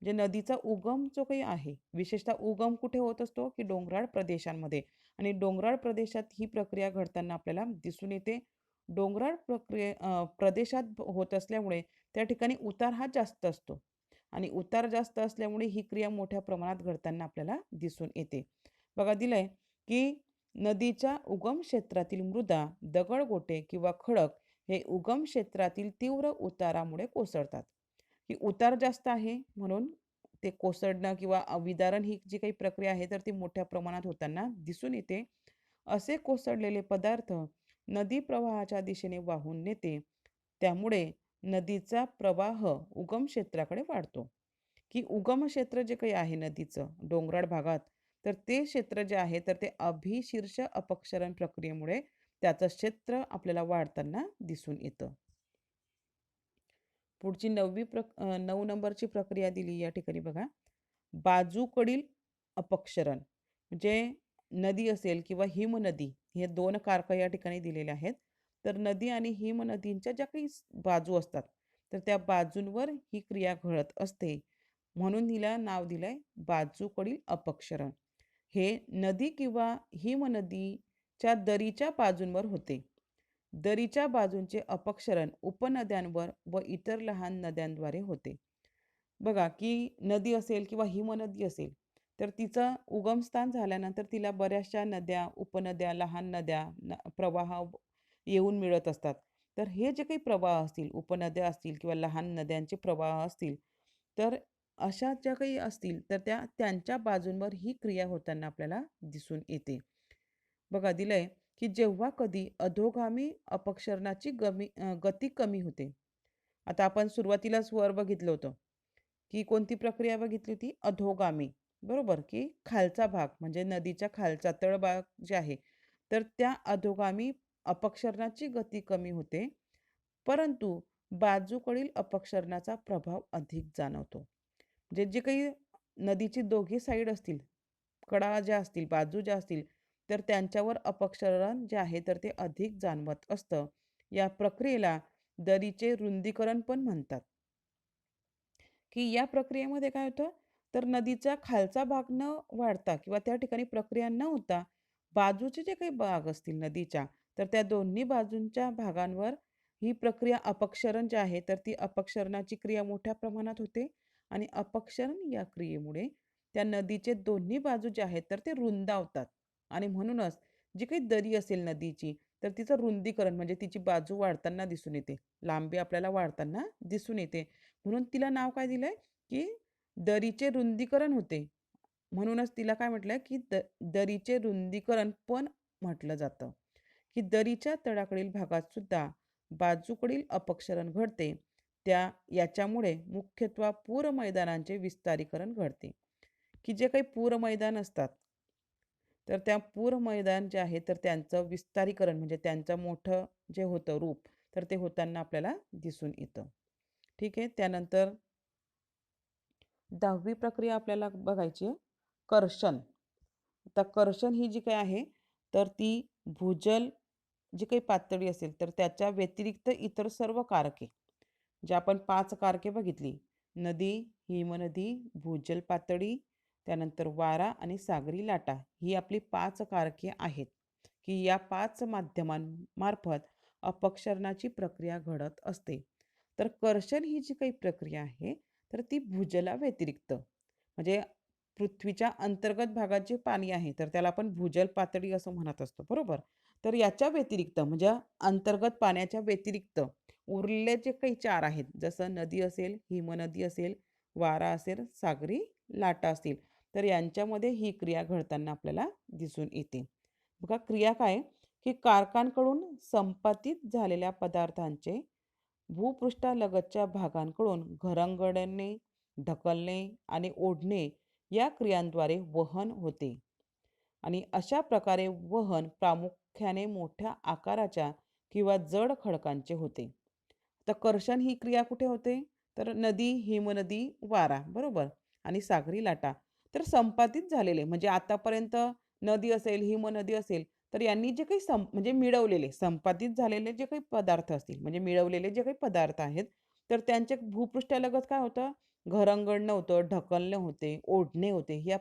म्हणजे नदीचा उगम जो काही आहे, विशेषतः उगम कुठे होत असतो, की डोंगराळ प्रदेशांमध्ये. आणि डोंगराळ प्रदेशात ही प्रक्रिया घडताना आपल्याला दिसून येते. डोंगराळ प्रदेशात होत असल्यामुळे त्या ठिकाणी उतार हा जास्त असतो. आणि उतार जास्त असल्यामुळे ही क्रिया मोठ्या प्रमाणात घडताना आपल्याला दिसून येते. बघा दिलंय की नदीच्या उगम क्षेत्रातील मृदा, दगडगोटे किंवा खडक हे उगम क्षेत्रातील तीव्र उतारामुळे कोसळतात. की उतार जास्त आहे म्हणून ते कोसळणं किंवा विदारण ही जी काही प्रक्रिया आहे तर ती मोठ्या प्रमाणात होताना दिसून येते. असे कोसळलेले पदार्थ नदी प्रवाहाच्या दिशेने वाहून नेते. त्यामुळे नदीचा प्रवाह उगम क्षेत्राकडे वाढतो. की उगम क्षेत्र जे काही आहे नदीचं डोंगराळ भागात, तर ते क्षेत्र जे आहे तर ते अभिशीर्ष अपक्षरण प्रक्रियेमुळे त्याचं क्षेत्र आपल्याला वाढताना दिसून येतं. पुढची 9 नंबरची प्रक्रिया दिली या ठिकाणी बघा. बाजूकडील अपक्षरण म्हणजे नदी असेल किंवा हिमनदी हे 2 कारकं या ठिकाणी दिलेले आहेत. तर नदी आणि हिमनदींच्या ज्या काही बाजू असतात, तर त्या बाजूंवर ही क्रिया घडत असते. म्हणून हिला नाव दिलंय बाजूकडील अपक्षरण. हे नदी किंवा हिमनदीच्या दरीच्या बाजूंवर होते. दरीच्या बाजूंचे अपक्षरण उपनद्यांवर व इतर लहान नद्यांद्वारे होते. बघा की नदी असेल किंवा हिमनदी असेल, तर तिचं उगमस्थान झाल्यानंतर तिला बऱ्याचशा नद्या, उपनद्या, लहान नद्या, प्रवाह येऊन मिळत असतात. तर हे जे काही प्रवाह असतील, उपनद्या असतील किंवा लहान नद्यांचे प्रवाह असतील, तर अशा ज्या काही असतील, तर त्यांच्या बाजूंवर ही क्रिया होताना आपल्याला दिसून येते. बघा दिलंय की जेव्हा कधी अधोगामी अपक्षरणाची गती कमी होते. आता आपण सुरुवातीलाच वर बघितलं होतं की कोणती प्रक्रिया बघितली होती अधोगामी. बरोबर की खालचा भाग म्हणजे नदीच्या खालचा तळभाग जे आहे तर त्या अधोगामी अपक्षरणाची गती कमी होते, परंतु बाजूकडील अपक्षरणाचा प्रभाव अधिक जाणवतो. म्हणजे जे काही नदीची दोघी साईड असतील, कडा ज्या असतील, बाजू ज्या असतील, तर त्यांच्यावर अपक्षरण जे आहे तर ते अधिक जाणवत असतं. या प्रक्रियेला दरीचे रुंदीकरण पण म्हणतात. की या प्रक्रियेमध्ये काय होतं, तर नदीचा खालचा भाग न वाढता किंवा त्या ठिकाणी प्रक्रिया न होता, बाजूचे जे काही भाग असतील नदीच्या, तर त्या दोन्ही बाजूंच्या भागांवर ही प्रक्रिया अपक्षरण जे आहे, तर ती अपक्षरणाची क्रिया मोठ्या प्रमाणात होते आणि अपक्षरण या क्रियेमुळे त्या नदीचे दोन्ही बाजू जे आहेत, तर ते रुंदावतात आणि म्हणूनच जी काही दरी असेल नदीची, तर तिचं रुंदीकरण म्हणजे तिची बाजू वाढताना दिसून येते. लांबी आपल्याला वाढताना दिसून येते. म्हणून तिला नाव काय दिलंय, की दरीचे रुंदीकरण होते. म्हणूनच तिला काय म्हटलंय, की दरीचे रुंदीकरण पण म्हटलं जातं. की दरीच्या तळाकडील भागात सुद्धा बाजूकडील अपक्षरण घडते. याच्यामुळे मुख्यतः पूर मैदानांचे विस्तारीकरण घडते. की जे काही पूर मैदान असतात, तर त्या पूर मैदान जे आहे, तर त्यांचं विस्तारीकरण म्हणजे त्यांचं मोठं जे होतं रूप, तर ते होताना आपल्याला दिसून येतं. ठीक आहे. त्यानंतर 10वी प्रक्रिया आपल्याला बघायची आहे, कर्षण. आता कर्षण ही जी काही आहे, तर ती भूजल जी काही पातळी असेल, तर त्याच्या व्यतिरिक्त इतर सर्व कारके, जे आपण 5 कारके बघितली, नदी, हिमनदी, भूजल पातळी, त्यानंतर वारा आणि सागरी लाटा, ही आपली 5 कारके आहेत, की या 5 माध्यमांमार्फत अपक्षरणाची प्रक्रिया घडत असते. तर कर्षण ही जी काही प्रक्रिया आहे, तर ती भूजलाव्यतिरिक्त म्हणजे पृथ्वीच्या अंतर्गत भागात जे पाणी आहे, तर त्याला आपण भूजल पातळी असं म्हणत असतो, बरोबर? तर याच्या व्यतिरिक्त म्हणजे अंतर्गत पाण्याच्या व्यतिरिक्त उरलेले जे काही 4 आहेत, जसं नदी असेल, हिमनदी असेल, वारा असेल, सागरी लाटा असतील, तर यांच्यामध्ये ही क्रिया घडताना आपल्याला दिसून येते. बघा क्रिया काय, की कारखानकडून संपादित झालेल्या पदार्थांचे भूपृष्ठालगतच्या भागांकडून घरंगळणे, ढकलणे आणि ओढणे या क्रियांद्वारे वहन होते आणि अशा प्रकारे वहन प्रामुख्याने मोठ्या आकाराच्या किंवा जड खडकांचे होते. तर कर्षण ही क्रिया कुठे होते? तर नदी, हिमनदी, वारा बरोबर आणि सागरी लाटा. तर संपादित झालेले म्हणजे आतापर्यंत नदी असेल, हिमनदी असेल, तर यांनी जे काही म्हणजे मिळवलेले, संपादित झालेले जे काही पदार्थ असतील, म्हणजे मिळवलेले जे काही पदार्थ आहेत, तर त्यांचे भूपृष्ठालगत काय होतं? घरंगळणं होतं, ढकलणे होते, ओढणे होते. ह्या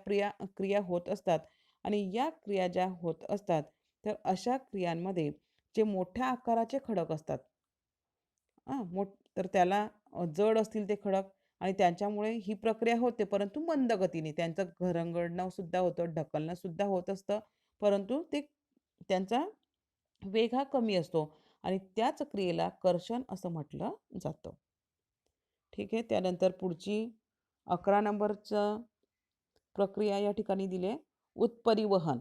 क्रिया होत असतात आणि या क्रिया ज्या होत असतात, तर अशा क्रियांमध्ये जे मोठ्या आकाराचे खडक असतात, तर त्याला जड असतील ते खडक आणि त्यांच्यामुळे ही प्रक्रिया होते, परंतु मंद गतीने. त्यांचं घरंगळणं सुद्धा होतं, ढकलणं सुद्धा होत असतं, परंतु ते त्यांचा वेग हा कमी असतो आणि त्याच क्रियेला कर्षण असं म्हटलं जातं. ठीक आहे. त्यानंतर पुढची 11 नंबरचं प्रक्रिया या ठिकाणी दिली आहे उत्परिवहन.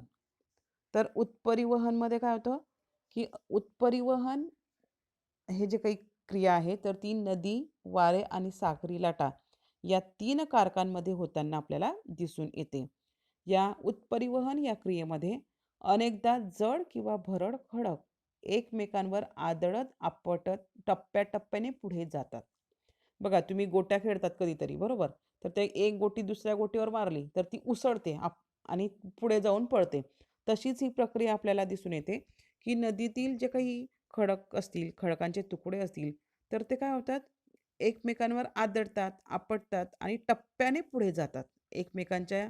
तर उत्परिवहनमध्ये काय होतं, की उत्परिवहन हे जे काही क्रिया आहे तर ती नदी, वारे आणि सागरी लाटा या 3 कारकांमध्ये होताना आपल्याला दिसून येते. या उत्परिवहन या क्रियेमध्ये अनेकदा जड किंवा भरड खडक एकमेकांवर आदळत आपटत टप्प्याटप्प्याने पुढे जातात. बघा तुम्ही गोट्या खेळतात कधीतरी बरोबर, तर ते एक गोटी दुसऱ्या गोटीवर मारली तर ती उसळते आणि पुढे जाऊन पळते. तशीच ही प्रक्रिया आपल्याला दिसून येते, की नदीतील जे काही खडक असतील, खडकांचे तुकडे असतील, तर ते काय होतात, एकमेकांवर आदळतात, आपटतात आणि टप्प्याने पुढे जातात. एकमेकांच्या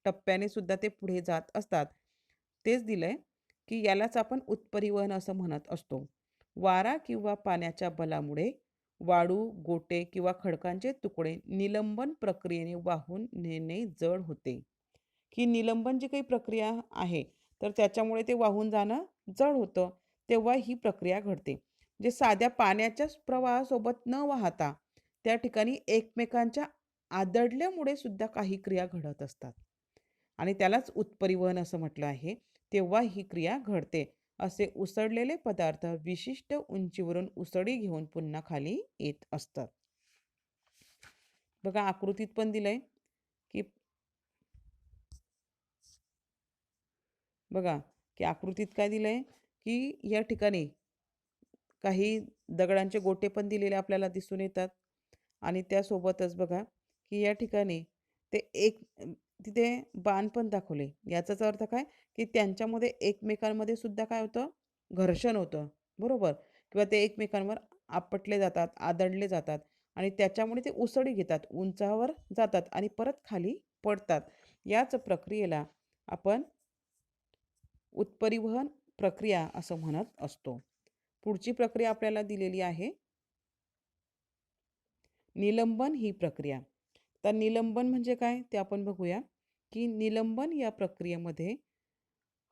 टप्प्याने सुद्धा ते पुढे जात असतात. तेच दिलंय, की यालाच आपण उत्परिवहन असं म्हणत असतो. वारा किंवा पाण्याच्या बलामुळे वाळू, गोटे किंवा खडकांचे तुकडे निलंबन प्रक्रियेने वाहून नेणे जड होते. ही निलंबन जी काही प्रक्रिया आहे, तर त्याच्यामुळे ते वाहून जाणं जड होतं. तेव्हा ही प्रक्रिया घडते. जे साध्या पाण्याच्याच प्रवाहासोबत न वाहता त्या ठिकाणी एकमेकांच्या आदळल्यामुळे सुद्धा काही क्रिया घडत असतात आणि त्यालाच उत्परिवहन असं म्हटलं आहे. तेव्हा ही क्रिया घडते. असे उसळलेले पदार्थ विशिष्ट उंचीवरून उसळी घेऊन पुन्हा खाली येत असतात. बघा आकृतीत पण दिलंय, की बघा, की आकृतीत काय दिलंय, की या ठिकाणी काही दगडांचे गोटे पण दिलेले आपल्याला दिसून येतात आणि त्यासोबतच बघा, की या ठिकाणी ते तिथे बाण पण दाखवले. याचाच अर्थ काय, की त्यांच्यामध्ये एकमेकांमध्ये सुद्धा काय होतं, घर्षण होतं, बरोबर? किंवा ते एकमेकांवर आपटले जातात, आदळले जातात आणि त्याच्यामुळे ते उसळी घेतात, उंचावर जातात आणि परत खाली पडतात. याच प्रक्रियेला आपण उत्परिवहन प्रक्रिया असं म्हणत असतो. पुढची प्रक्रिया आपल्याला दिलेली आहे निलंबन ही प्रक्रिया. तर निलंबन म्हणजे काय ते आपण बघूया, की निलंबन या प्रक्रियेमध्ये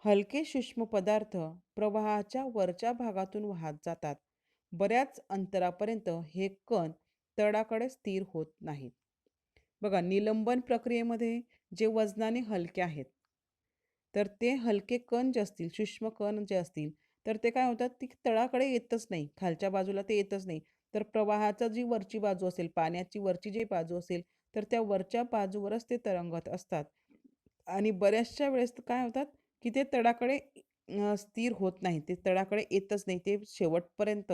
हलके सूक्ष्म पदार्थ प्रवाहाच्या वरच्या भागातून वाहत जातात. बऱ्याच अंतरापर्यंत हे कण तळाकडे स्थिर होत नाहीत. बघा निलंबन प्रक्रियेमध्ये जे वजनाने हलके आहेत, तर ते हलके कण जे असतील, सूक्ष्म कण जे असतील, तर ते काय होतात, ती तळाकडे येतच नाही, खालच्या बाजूला ते येतच नाही. तर प्रवाहाचा जी वरची बाजू असेल, पाण्याची वरची जी बाजू असेल, तर त्या वरच्या बाजूवरच ते तरंगत असतात. आणि बऱ्याचशा वेळेस काय होतात, की ते तळाकडे स्थिर होत नाही. ते तळाकडे येतच नाही. ते शेवटपर्यंत,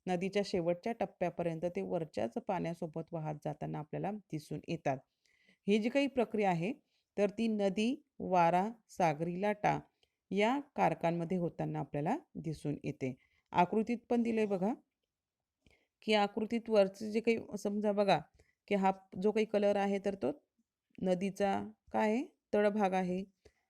नदीच्या शेवटच्या टप्प्यापर्यंत ते वरच्याच पाण्यासोबत वाहत जाताना आपल्याला दिसून येतात. ही जी काही प्रक्रिया आहे, तर ती नदी, वारा, सागरी लाटा या कारकांमध्ये होताना आपल्याला दिसून येते. आकृतीत पण दिलंय बघा, की आकृतीत वरचं जे काही समजा बघा, की हा जो काही कलर आहे, तर तो नदीचा काय आहे, तळभाग आहे.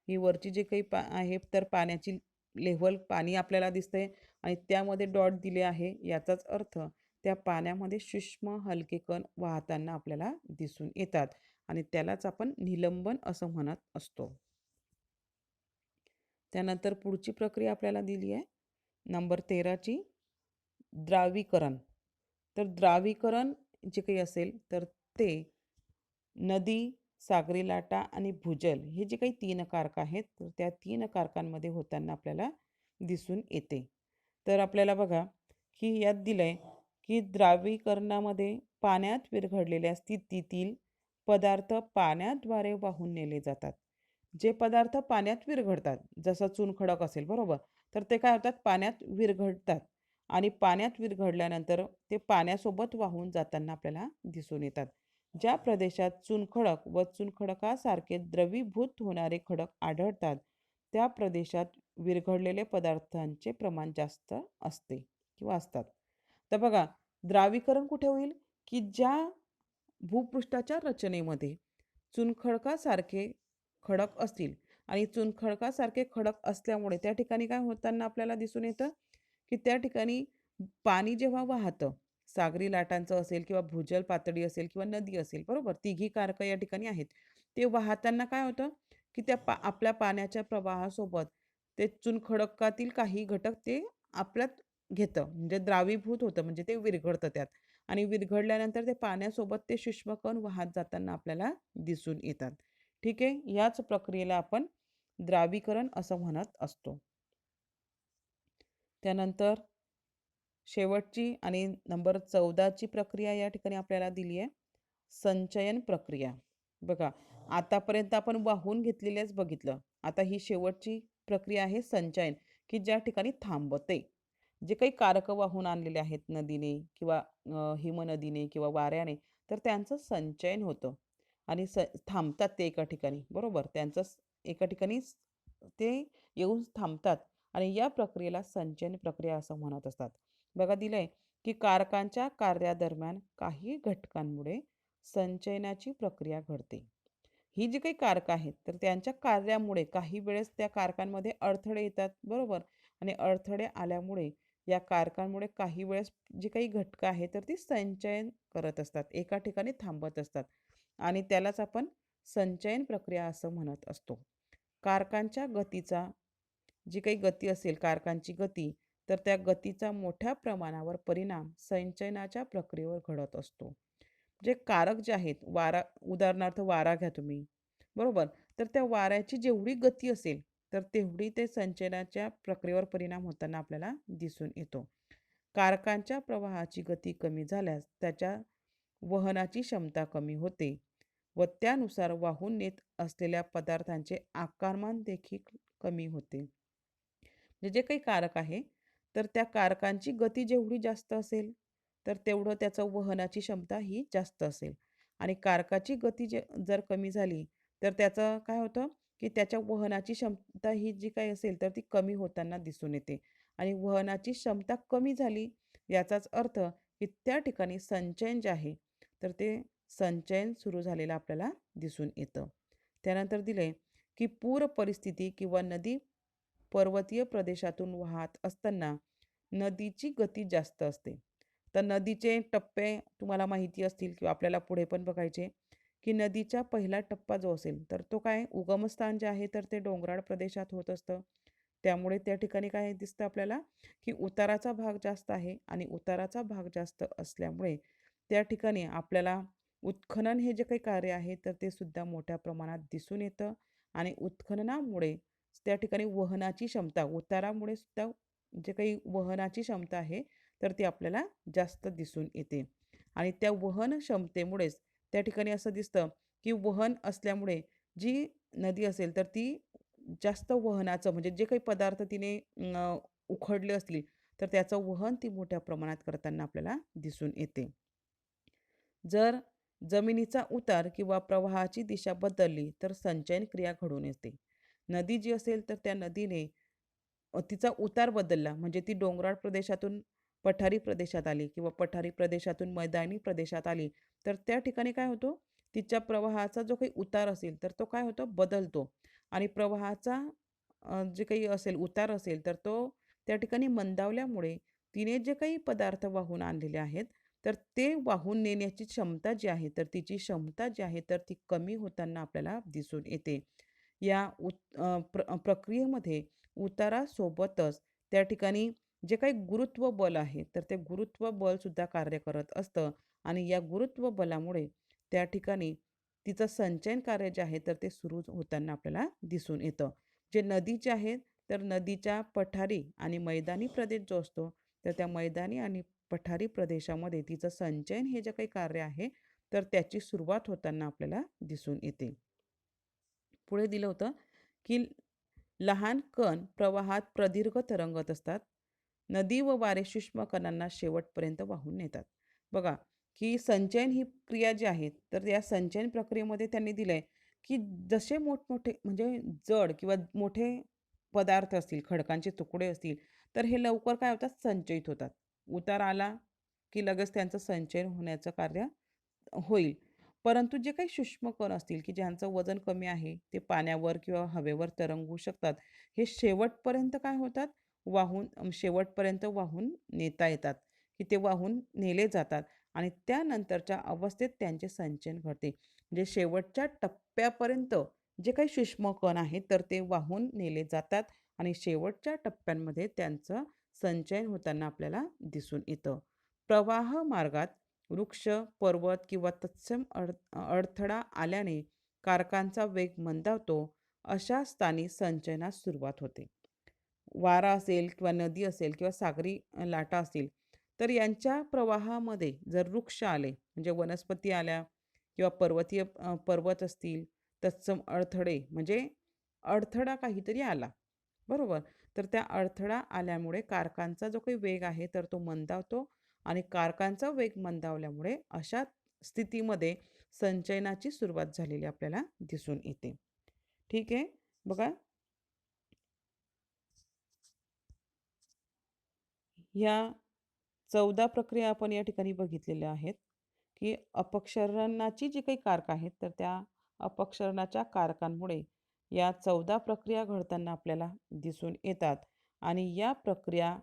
ही वरची जे काही आहे, तर पाण्याची लेव्हल पाणी आपल्याला दिसतंय आणि त्यामध्ये डॉट दिले आहे. याचाच अर्थ त्या पाण्यामध्ये सूक्ष्म हलके कण वाहताना आपल्याला दिसून येतात आणि त्यालाच आपण निलंबन असं म्हणत असतो. त्यानंतर पुढची प्रक्रिया आपल्याला दिली आहे नंबर 13ची द्रावीकरण. तर द्रावीकरण जे काही असेल तर ते नदी, सागरी लाटा आणि भूजल हे जे काही 3 कारक आहेत, तर त्या 3 कारकांमध्ये होताना आपल्याला दिसून येते. तर आपल्याला बघा, की यात दिलंय, की द्रावीकरणामध्ये पाण्यात विरघळलेल्या स्थितीतील पदार्थ पाण्याद्वारे वाहून नेले जातात. जे पदार्थ पाण्यात विरघळतात, जसं चुनखडक असेल बरोबर, तर ते काय होतात पाण्यात विरघळतात आणि पाण्यात विरघळल्यानंतर ते पाण्यासोबत वाहून जाताना आपल्याला दिसून येतात. ज्या प्रदेशात चुनखडक व चुनखडकासारखे द्रवीभूत होणारे खडक आढळतात, त्या प्रदेशात विरघळलेले पदार्थांचे प्रमाण जास्त असते किंवा असतात. तर बघा, द्रावीकरण कुठे होईल, की ज्या भूपृष्ठाच्या रचनेमध्ये चुनखडकासारखे खडक असतील आणि चुनखडकासारखे खडक असल्यामुळे त्या ठिकाणी काय होताना आपल्याला दिसून येतं, की त्या ठिकाणी पाणी जेव्हा वाहतं, सागरी लाटांचं असेल किंवा भूजल पातळी असेल किंवा नदी असेल, बरोबर? तिघी कारकं या ठिकाणी आहेत. ते वाहताना काय होतं, की त्या आपल्या पाण्याच्या प्रवाहासोबत ते चुनखडकातील काही घटक ते आपल्यात घेतं. म्हणजे द्रावीभूत होतं, म्हणजे ते विरघळतं त्यात आणि विरघळल्यानंतर ते पाण्यासोबत ते सूक्ष्म कण वाहत जाताना आपल्याला दिसून येतात. ठीक आहे. याच प्रक्रियेला आपण द्रावीकरण असं म्हणत असतो. त्यानंतर शेवटची आणि नंबर 14ची प्रक्रिया या ठिकाणी आपल्याला दिली आहे, संचयन प्रक्रिया. बघा, आतापर्यंत आपण वाहून घेतलेलेच बघितलं. आता ही शेवटची प्रक्रिया आहे संचयन, की ज्या ठिकाणी थांबते. जे काही कारकं वाहून आणलेले आहेत नदीने किंवा हिमनदीने किंवा वाऱ्याने, तर त्यांचं संचयन होतं आणि थांबतात ते एका ठिकाणी, बरोबर? त्यांचं एका ठिकाणी ते येऊन थांबतात आणि या प्रक्रियेला संचयन प्रक्रिया असं म्हणत असतात. बघा दिलंय, की कारकांच्या कार्यादरम्यान काही घटकांमुळे संचयनाची प्रक्रिया घडते. ही जी काही कारकं आहेत, तर त्यांच्या कार्यामुळे काही वेळेस त्या कारकांमध्ये अडथळे येतात, बरोबर? आणि अडथळे आल्यामुळे या कारकांमुळे काही वेळेस जी काही घटकं आहेत, तर ती संचयन करत असतात. एका ठिकाणी थांबत असतात आणि त्यालाच आपण संचयन प्रक्रिया असं म्हणत असतो. कारकांच्या गतीचा जी काही गती असेल, कारकांची गती, तर त्या गतीचा मोठ्या प्रमाणावर परिणाम संचयनाच्या प्रक्रियेवर घडत असतो. जे कारक जे आहेत, वारा उदाहरणार्थ वारा घ्या तुम्ही, बरोबर? तर त्या वाऱ्याची जेवढी गती असेल, तर तेवढी ते संचयनाच्या प्रक्रियेवर परिणाम होताना आपल्याला दिसून येतो. कारकांच्या प्रवाहाची गती कमी झाल्यास त्याच्या वहनाची क्षमता कमी होते व त्यानुसार वाहून नेत असलेल्या पदार्थांचे आकारमान देखील कमी होते. म्हणजे जे काही कारक आहे, तर त्या कारकांची गती जेवढी जास्त असेल, तर तेवढं त्याचं वहनाची क्षमता ही जास्त असेल आणि कारकाची गती जर कमी झाली, तर त्याचं काय होतं, की त्याच्या वहनाची क्षमता ही जी काही असेल, तर ती कमी होताना दिसून येते आणि वहनाची क्षमता कमी झाली, याचाच अर्थ, की त्या ठिकाणी संचयन जे आहे, तर ते संचयन सुरू झालेलं आपल्याला दिसून येतं. त्यानंतर दिले, की पूर परिस्थिती किंवा नदी पर्वतीय प्रदेशातून वाहत असताना नदीची गती जास्त असते. तर नदीचे टप्पे तुम्हाला माहिती असतील किंवा आपल्याला पुढे पण बघायचे, की नदीचा पहिला टप्पा जो असेल, तर तो काय उगमस्थान जे आहे, तर ते डोंगराळ प्रदेशात होत असतं. त्यामुळे त्या ठिकाणी काय दिसतं आपल्याला, की उताराचा भाग जास्त आहे आणि उताराचा भाग जास्त असल्यामुळे त्या ठिकाणी आपल्याला उत्खनन हे जे काही कार्य आहे, तर ते सुद्धा मोठ्या प्रमाणात दिसून येतं आणि उत्खननामुळे त्या ठिकाणी वहनाची क्षमता, उतारामुळे सुद्धा जे काही वहनाची क्षमता आहे, तर ती आपल्याला जास्त दिसून येते आणि त्या वहन क्षमतेमुळेच त्या ठिकाणी असं दिसतं, की वहन असल्यामुळे जी नदी असेल, तर ती जास्त वहनाचं म्हणजे जे काही पदार्थ तिने उखडले असतील, तर त्याचं वहन ती मोठ्या प्रमाणात करताना आपल्याला दिसून येते. जर जमिनीचा उतार किंवा प्रवाहाची दिशा बदलली, तर संचयन क्रिया घडून येते. नदी जी असेल, तर त्या नदीने तिचा उतार बदलला म्हणजे ती डोंगराळ प्रदेशातून पठारी प्रदेशात आली किंवा पठारी प्रदेशातून मैदानी प्रदेशात आली, तर त्या ठिकाणी काय होतो, तिच्या प्रवाहाचा जो काही उतार असेल, तर तो काय होतो बदलतो आणि प्रवाहाचा जे काही असेल उतार असेल, तर तो त्या ठिकाणी मंदावल्यामुळे तिने जे काही पदार्थ वाहून आणलेले आहेत, तर ते वाहून नेण्याची क्षमता जी आहे, तर तिची क्षमता जी आहे, तर ती कमी होताना आपल्याला दिसून येते. या प्रक्रियेमध्ये उतारासोबतच त्या ठिकाणी जे काही गुरुत्व बल आहे, तर ते गुरुत्व बलसुद्धा कार्य करत असतं आणि या गुरुत्व बलामुळे त्या ठिकाणी तिचं संचयन कार्य जे आहे, तर ते सुरू होताना आपल्याला दिसून येतं. जे नदीचे आहेत, तर नदीच्या पठारी आणि मैदानी प्रदेश जो असतो, तर त्या मैदानी आणि पठारी प्रदेशामध्ये तिचं संचयन हे जे काही कार्य आहे, तर त्याची सुरुवात होताना आपल्याला दिसून येते. पुढे दिलं होतं, की लहान कण प्रवाहात प्रदीर्घ तरंगत असतात. नदी व वारे सूक्ष्म कणांना शेवटपर्यंत वाहून नेतात. बघा, की संचयन ही क्रिया जी आहे, तर या संचयन प्रक्रियेमध्ये त्यांनी दिलंय, की जसे मोठमोठे म्हणजे जड किंवा मोठे पदार्थ असतील, खडकांचे तुकडे असतील, तर हे लवकर काय होतात, संचयित होतात. उतार आला, की लगेच त्यांचं संचयन होण्याचं कार्य होईल. परंतु जे काही सूक्ष्म कण असतील, की ज्यांचं वजन कमी आहे, ते पाण्यावर किंवा हवेवर तरंगू शकतात. हे शेवटपर्यंत काय होतात? शेवटपर्यंत वाहून नेता येतात की ते वाहून नेले जातात आणि त्यानंतरच्या अवस्थेत त्यांचे संचयन घडते. म्हणजे शेवटच्या टप्प्यापर्यंत जे काही सूक्ष्म कण आहेत तर ते वाहून नेले जातात आणि शेवटच्या टप्प्यांमध्ये त्यांचं संचयन होताना आपल्याला दिसून येतं. प्रवाह मार्गात वृक्ष, पर्वत किंवा तत्सम अडथळा आल्याने कारकांचा वेग मंदावतो. अशा स्थानी संचयनास सुरुवात होते. वारा असेल किंवा नदी असेल किंवा सागरी लाटा असतील, तर यांच्या प्रवाहामध्ये जर वृक्ष आले, म्हणजे वनस्पती आल्या किंवा पर्वत असतील, तत्सम अडथळे म्हणजे अडथळा काहीतरी आला, बरोबर? तर त्या अडथळा आल्यामुळे कारकांचा जो काही वेग आहे, तर तो मंदावतो आणि कारकांचा वेग मंदावल्यामुळे अशा स्थितीमध्ये संचयनाची सुरुवात झालेली आपल्याला दिसून येते. ठीक आहे? बघा, ह्या 14 प्रक्रिया आपण या ठिकाणी बघितलेल्या आहेत, की अपक्षरणाची जी काही कारक आहेत, तर त्या अपक्षरणाच्या कारकांमुळे या 14 प्रक्रिया घडताना आपल्याला दिसून येतात आणि या प्रक्रिया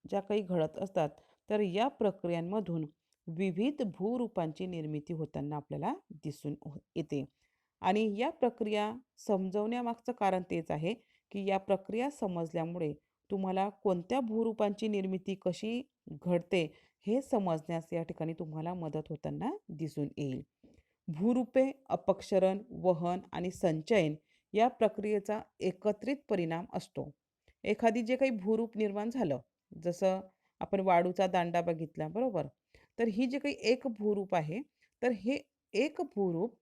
ज्या काही घडत असतात, तर या प्रक्रियांमधून विविध भूरूपांची निर्मिती होताना आपल्याला दिसून येते. आणि या प्रक्रिया समजवण्यामागचं कारण तेच आहे, की या प्रक्रिया समजल्यामुळे तुम्हाला कोणत्या भूरूपांची निर्मिती कशी घडते हे समजण्यास या ठिकाणी तुम्हाला मदत होताना दिसून येईल. भूरूपे, अपक्षरण, वहन आणि संचयन या प्रक्रियेचा एकत्रित परिणाम असतो. एखादी जे काही भूरूप निर्माण झालं, जसं आपण वाळूचा दांडा बघितला, बरोबर? तर ही जे काही एक भूरूप आहे, तर हे एक भूरूप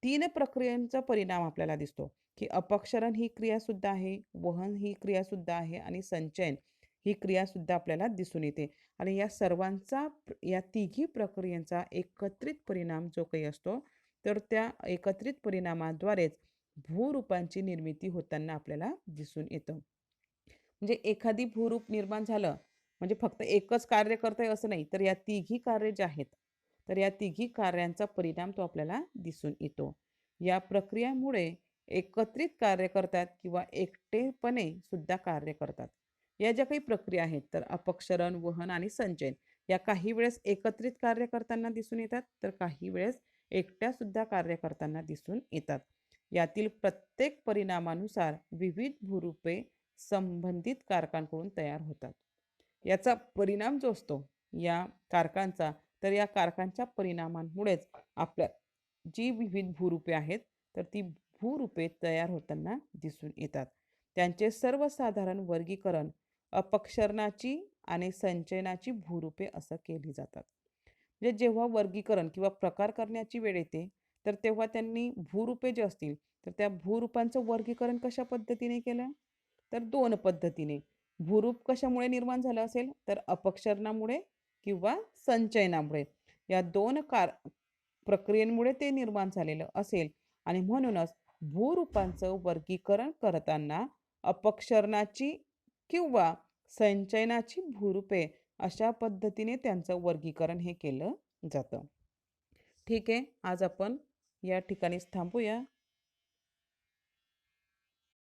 3 प्रक्रियांचा परिणाम आपल्याला दिसतो, की अपक्षरण ही क्रियासुद्धा आहे, वहन ही क्रियासुद्धा आहे आणि संचयन ही क्रियासुद्धा आपल्याला दिसून येते. आणि या सर्वांचा या तिघी प्रक्रियांचा एकत्रित परिणाम जो काही असतो, तर त्या एकत्रित परिणामाद्वारेच भूरूपांची निर्मिती होताना आपल्याला दिसून येतं. म्हणजे एखादी भूरूप निर्माण झालं, म्हणजे फक्त एकच कार्य करतंय असं नाही, तर या तिघी कार्य जे आहेत, तर या तिघी कार्यांचा परिणाम तो आपल्याला दिसून येतो. या प्रक्रियामुळे एकत्रित कार्य करतात किंवा एकटेपणे सुद्धा कार्य करतात. या ज्या काही प्रक्रिया आहेत, तर अपक्षरण, वहन आणि संचयन या काही वेळेस एकत्रित कार्य करताना दिसून येतात, तर काही वेळेस एकट्या सुद्धा कार्य करताना दिसून येतात. यातील प्रत्येक परिणामानुसार विविध भूरूपे संबंधित कारकांकडून तयार होतात. याचा परिणाम जो असतो या कारकांचा, तर या कारकांच्या परिणामांमुळेच आपल्या जी विविध भूरूपे आहेत, तर ती भूरूपे तयार होताना दिसून येतात. त्यांचे सर्वसाधारण वर्गीकरण अपक्षरणाची आणि संचयनाची भूरूपे असं केली जातात. म्हणजे जेव्हा वर्गीकरण किंवा प्रकार करण्याची वेळ येते, तर तेव्हा त्यांनी भूरूपे जे असतील, तर त्या भूरूपांचं वर्गीकरण कशा पद्धतीने केलं? तर 2 पद्धतीने. भूरूप कशामुळे निर्माण झालं असेल? तर अपक्षरणामुळे किंवा संचयनामुळे. या 2 प्रक्रियेमुळे ते निर्माण झालेलं असेल आणि म्हणूनच भूरूपांचं वर्गीकरण करताना अपक्षरणाची किंवा संचयनाची भूरूपे अशा पद्धतीने त्यांचं वर्गीकरण हे केलं जातं. ठीक आहे. आज आपण या ठिकाणीच थांबूया.